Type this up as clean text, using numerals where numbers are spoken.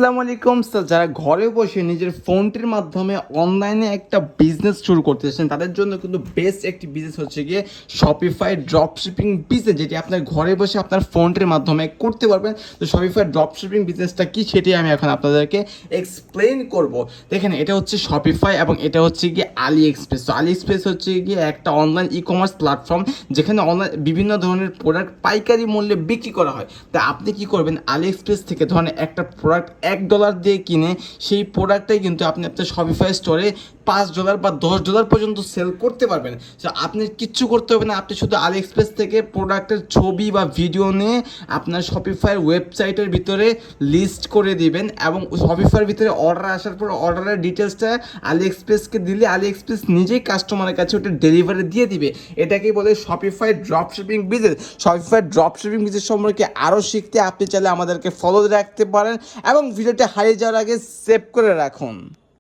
আসসালামু আলাইকুম স্যার। যারা ঘরে বসে নিজের ফোনটির মাধ্যমে অনলাইনে একটা বিজনেস শুরু করতে চাচ্ছেন তাদের জন্য কিন্তু বেস্ট একটি বিজনেস হচ্ছে গিয়ে শপিফাই ড্রপশিপিং বিজনেস, যেটি আপনার ঘরে বসে আপনার ফোনটির মাধ্যমে করতে পারবেন। তো শপিফাই ড্রপশিপিং বিজনেসটা কি সেটি আমি এখন আপনাদেরকে এক্সপ্লেন করব। দেখেন, এটা হচ্ছে শপিফাই এবং এটা হচ্ছে গিয়ে আলি এক্সপ্রেস। তো আলি এক্সপ্রেস হচ্ছে গিয়ে একটা অনলাইন ই কমার্স প্ল্যাটফর্ম যেখানে অনলাইন বিভিন্ন ধরনের প্রোডাক্ট পাইকারি মূল্যে বিক্রি করা হয়। তা আপনি কি করবেন, আলি এক্সপ্রেস থেকে ধরেন একটা প্রোডাক্ট $1 দিয়ে কিনে সেই প্রোডাক্টটাই কিন্তু আপনি আপনার শপিফাই স্টোরে $5 বা $10 পর্যন্ত সেল করতে পারবেন। তো আপনি কিচ্ছু করতে হবে না, আপনি শুধু আলি এক্সপ্রেস থেকে প্রোডাক্টের ছবি বা ভিডিও নিয়ে আপনার শপিফাই ওয়েবসাইটের ভিতরে লিস্ট করে দিবেন এবং শপিফাইয়ের ভিতরে অর্ডার আসার পর অর্ডারের ডিটেলসটা আলি এক্সপ্রেসকে দিলে আলি এক্সপ্রেস নিজেই কাস্টমারের কাছে ওটা ডেলিভারি দিয়ে দিবে। এটাকেই বলে Shopify dropshipping business. Shopify dropshipping business সম্পর্কে আরও শিখতে আপনি চাইলে আমাদেরকে ফলো রাখতে পারেন এবং ভিডিওটি হারিয়ে যাওয়ার আগে সেভ করে রাখুন।